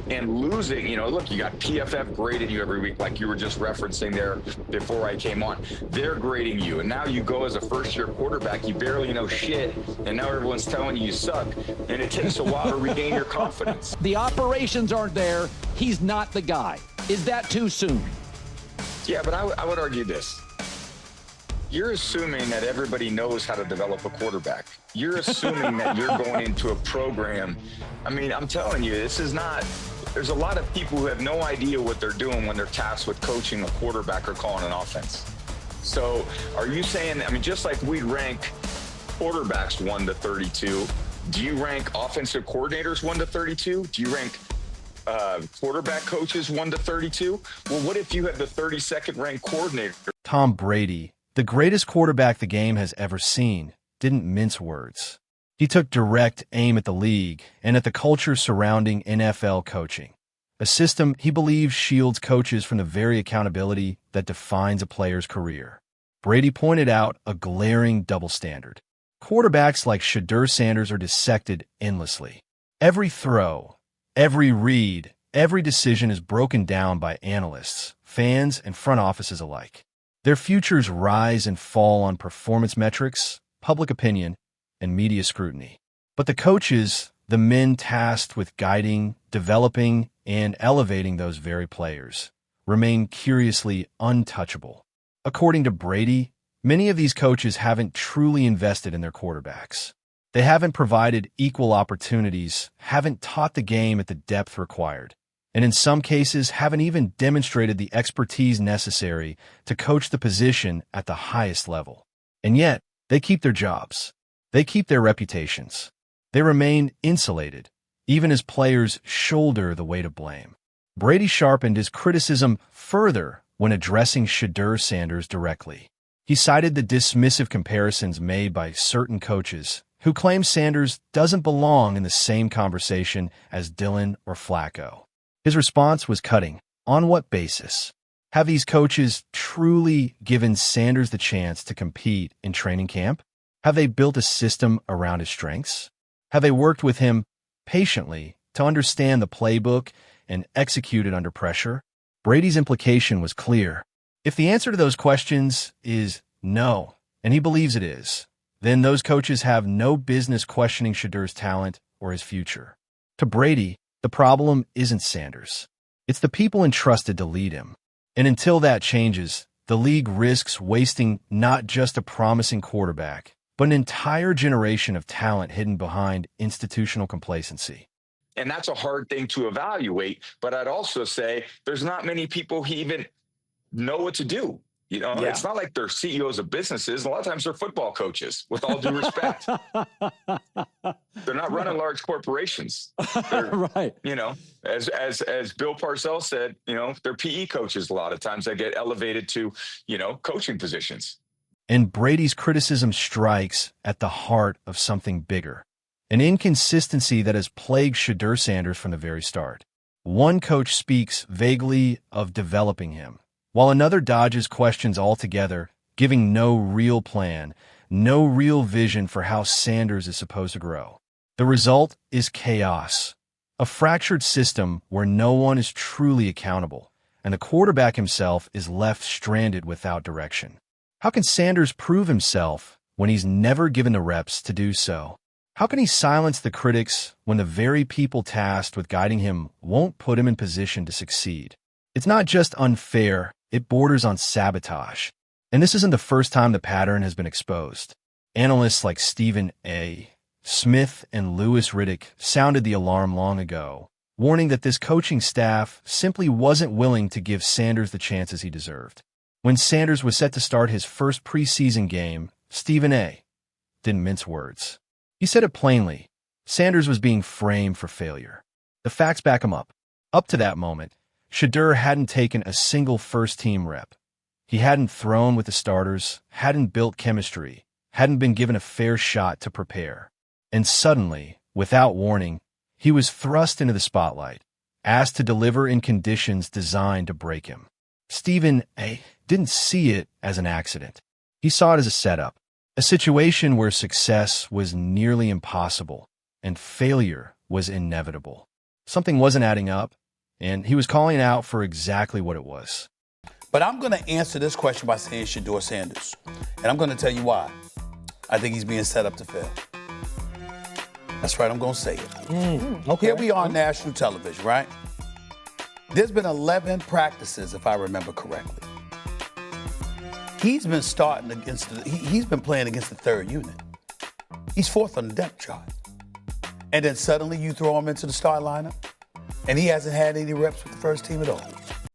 and losing, look, you got PFF grading you every week, like you were just referencing there before I came on. They're grading you. And now you go as a first-year quarterback, you barely know shit, and now everyone's telling you suck, and it takes a while to regain your confidence. The operations aren't there. He's not the guy. Is that too soon? Yeah, but I would argue this. You're assuming that everybody knows how to develop a quarterback. You're assuming that you're going into a program. I mean, I'm telling you, there's a lot of people who have no idea what they're doing when they're tasked with coaching a quarterback or calling an offense. So are you saying, just like we rank quarterbacks 1 to 32, do you rank offensive coordinators 1 to 32? Do you rank quarterback coaches 1 to 32? Well, what if you had the 32nd ranked coordinator? Tom Brady, the greatest quarterback the game has ever seen, didn't mince words. He took direct aim at the league and at the culture surrounding NFL coaching, a system he believes shields coaches from the very accountability that defines a player's career. Brady pointed out a glaring double standard. Quarterbacks like Shedeur Sanders are dissected endlessly. Every throw, every read, every decision is broken down by analysts, fans, and front offices alike. Their futures rise and fall on performance metrics, public opinion, and media scrutiny. But the coaches, the men tasked with guiding, developing, and elevating those very players, remain curiously untouchable. According to Brady, many of these coaches haven't truly invested in their quarterbacks. They haven't provided equal opportunities, haven't taught the game at the depth required, and in some cases haven't even demonstrated the expertise necessary to coach the position at the highest level. And yet, they keep their jobs. They keep their reputations. They remain insulated, even as players shoulder the weight of blame. Brady sharpened his criticism further when addressing Shedeur Sanders directly. He cited the dismissive comparisons made by certain coaches who claim Sanders doesn't belong in the same conversation as Dillon or Flacco. His response was cutting. On what basis? Have these coaches truly given Sanders the chance to compete in training camp? Have they built a system around his strengths? Have they worked with him patiently to understand the playbook and execute it under pressure? Brady's implication was clear. If the answer to those questions is no, and he believes it is, then those coaches have no business questioning Shedeur's talent or his future. To Brady, the problem isn't Sanders. It's the people entrusted to lead him. And until that changes, the league risks wasting not just a promising quarterback, but an entire generation of talent hidden behind institutional complacency. And that's a hard thing to evaluate. But I'd also say there's not many people who even know what to do. It's not like they're CEOs of businesses. A lot of times they're football coaches, with all due respect. They're not running large corporations. Right. As Bill Parcells said, they're PE coaches a lot of times that get elevated to, coaching positions. And Brady's criticism strikes at the heart of something bigger, an inconsistency that has plagued Shedeur Sanders from the very start. One coach speaks vaguely of developing him, while another dodges questions altogether, giving no real plan, no real vision for how Sanders is supposed to grow. The result is chaos, a fractured system where no one is truly accountable, and the quarterback himself is left stranded without direction. How can Sanders prove himself when he's never given the reps to do so? How can he silence the critics when the very people tasked with guiding him won't put him in position to succeed? It's not just unfair, it borders on sabotage. And this isn't the first time the pattern has been exposed. Analysts like Stephen A. Smith and Lewis Riddick sounded the alarm long ago, warning that this coaching staff simply wasn't willing to give Sanders the chances he deserved. When Sanders was set to start his first preseason game, Stephen A. didn't mince words. He said it plainly. Sanders was being framed for failure. The facts back him up. Up to that moment, Shedeur hadn't taken a single first-team rep. He hadn't thrown with the starters, hadn't built chemistry, hadn't been given a fair shot to prepare. And suddenly, without warning, he was thrust into the spotlight, asked to deliver in conditions designed to break him. Stephen A. didn't see it as an accident. He saw it as a setup, a situation where success was nearly impossible and failure was inevitable. Something wasn't adding up, and he was calling out for exactly what it was. But I'm going to answer this question by saying Shedeur Sanders. And I'm going to tell you why. I think he's being set up to fail. That's right, I'm going to say it. Okay. Here we are on national television, right? There's been 11 practices, if I remember correctly. He's been he's been playing against the third unit. He's fourth on the depth chart. And then suddenly you throw him into the start lineup, and he hasn't had any reps with the first team at all.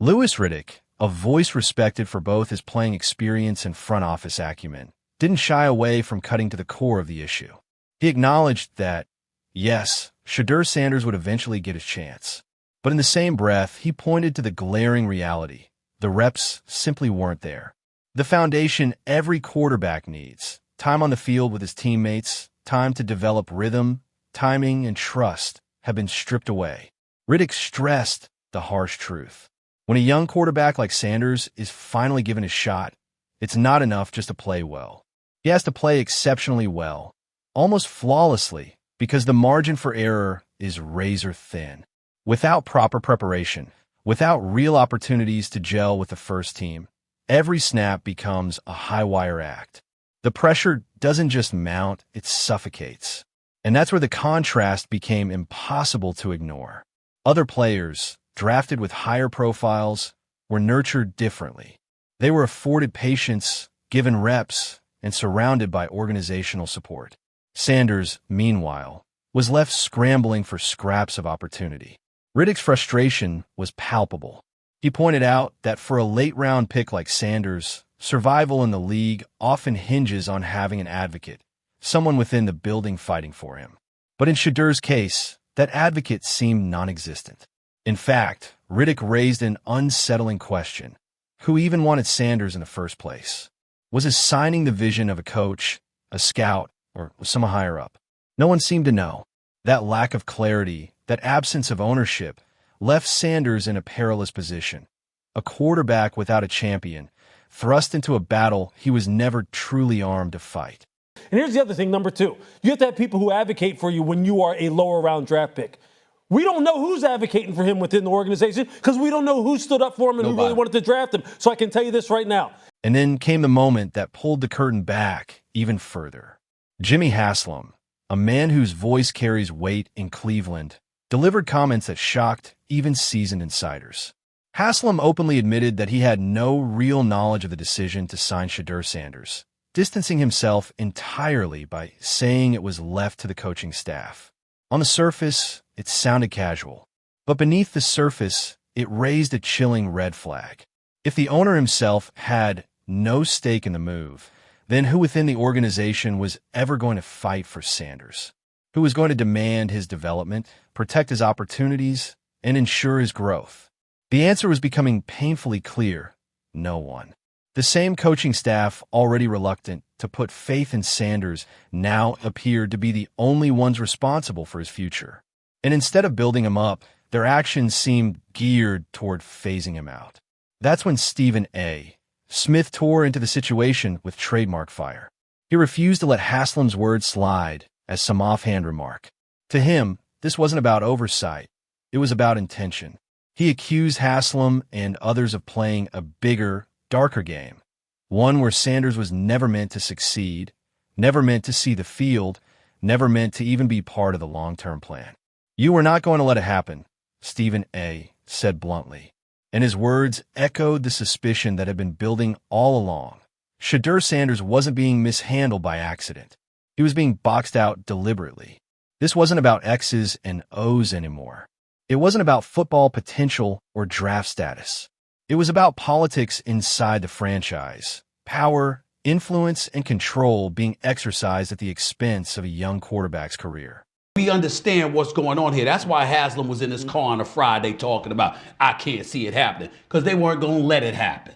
Lewis Riddick, a voice respected for both his playing experience and front office acumen, didn't shy away from cutting to the core of the issue. He acknowledged that, yes, Shedeur Sanders would eventually get his chance. But in the same breath, he pointed to the glaring reality. The reps simply weren't there. The foundation every quarterback needs, time on the field with his teammates, time to develop rhythm, timing, and trust, have been stripped away. Riddick stressed the harsh truth. When a young quarterback like Sanders is finally given a shot, it's not enough just to play well. He has to play exceptionally well, almost flawlessly, because the margin for error is razor thin. Without proper preparation, without real opportunities to gel with the first team, every snap becomes a high-wire act. The pressure doesn't just mount, it suffocates. And that's where the contrast became impossible to ignore. Other players, drafted with higher profiles, were nurtured differently. They were afforded patience, given reps, and surrounded by organizational support. Sanders, meanwhile, was left scrambling for scraps of opportunity. Riddick's frustration was palpable. He pointed out that for a late-round pick like Sanders, survival in the league often hinges on having an advocate, someone within the building fighting for him. But in Shedeur's case, that advocate seemed non-existent. In fact, Riddick raised an unsettling question. Who even wanted Sanders in the first place? Was his signing the vision of a coach, a scout, or someone higher up? No one seemed to know. That lack of clarity, that absence of ownership, left Sanders in a perilous position. A quarterback without a champion, thrust into a battle he was never truly armed to fight. And here's the other thing, number two. You have to have people who advocate for you when you are a lower round draft pick. We don't know who's advocating for him within the organization because we don't know who stood up for him and who really wanted to draft him. So I can tell you this right now. And then came the moment that pulled the curtain back even further. Jimmy Haslam, a man whose voice carries weight in Cleveland, delivered comments that shocked even seasoned insiders. Haslam openly admitted that he had no real knowledge of the decision to sign Shedeur Sanders, distancing himself entirely by saying it was left to the coaching staff. On the surface, it sounded casual, but beneath the surface, it raised a chilling red flag. If the owner himself had no stake in the move, then who within the organization was ever going to fight for Sanders? Who was going to demand his development, protect his opportunities, and ensure his growth? The answer was becoming painfully clear. No one. The same coaching staff, already reluctant to put faith in Sanders, now appeared to be the only ones responsible for his future. And instead of building him up, their actions seemed geared toward phasing him out. That's when Stephen A. Smith tore into the situation with trademark fire. He refused to let Haslam's words slide as some offhand remark. To him, this wasn't about oversight. It was about intention. He accused Haslam and others of playing a bigger, darker game, one where Sanders was never meant to succeed, never meant to see the field, never meant to even be part of the long-term plan. You were not going to let it happen, Stephen A. said bluntly, and his words echoed the suspicion that had been building all along. Shedeur Sanders wasn't being mishandled by accident. He was being boxed out deliberately. This wasn't about X's and O's anymore. It wasn't about football potential or draft status. It was about politics inside the franchise, power, influence, and control being exercised at the expense of a young quarterback's career. We understand what's going on here. That's why Haslam was in his car on a Friday talking about, I can't see it happening, because they weren't going to let it happen.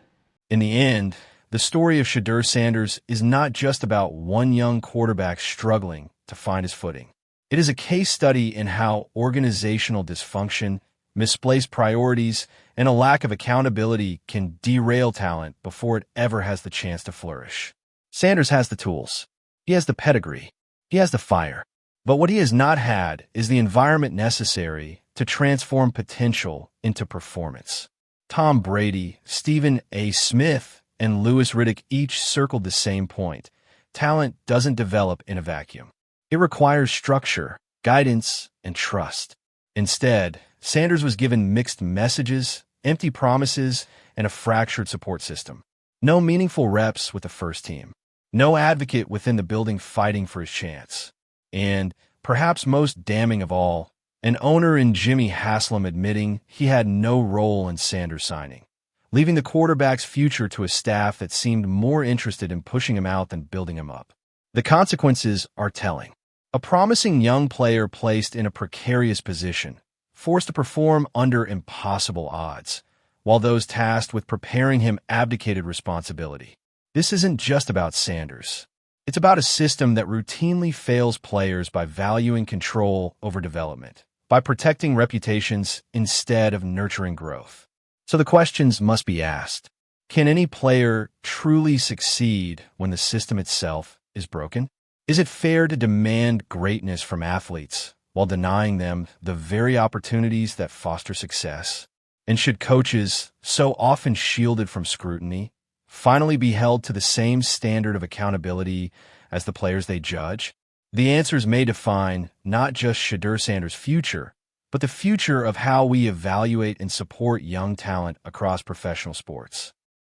In the end, the story of Shedeur Sanders is not just about one young quarterback struggling to find his footing. It is a case study in how organizational dysfunction, misplaced priorities, and a lack of accountability can derail talent before it ever has the chance to flourish. Sanders has the tools. He has the pedigree. He has the fire. But what he has not had is the environment necessary to transform potential into performance. Tom Brady, Stephen A. Smith, and Lewis Riddick each circled the same point. Talent doesn't develop in a vacuum. It requires structure, guidance, and trust. Instead, Sanders was given mixed messages, empty promises, and a fractured support system. No meaningful reps with the first team. No advocate within the building fighting for his chance. And, perhaps most damning of all, an owner in Jimmy Haslam admitting he had no role in Sanders' signing, leaving the quarterback's future to a staff that seemed more interested in pushing him out than building him up. The consequences are telling. A promising young player placed in a precarious position, forced to perform under impossible odds, while those tasked with preparing him abdicated responsibility. This isn't just about Sanders. It's about a system that routinely fails players by valuing control over development, by protecting reputations instead of nurturing growth. So the questions must be asked. Can any player truly succeed when the system itself is broken? Is it fair to demand greatness from athletes while denying them the very opportunities that foster success? And should coaches, so often shielded from scrutiny, finally be held to the same standard of accountability as the players they judge? The answers may define not just Shedeur Sanders' future, but the future of how we evaluate and support young talent across professional sports.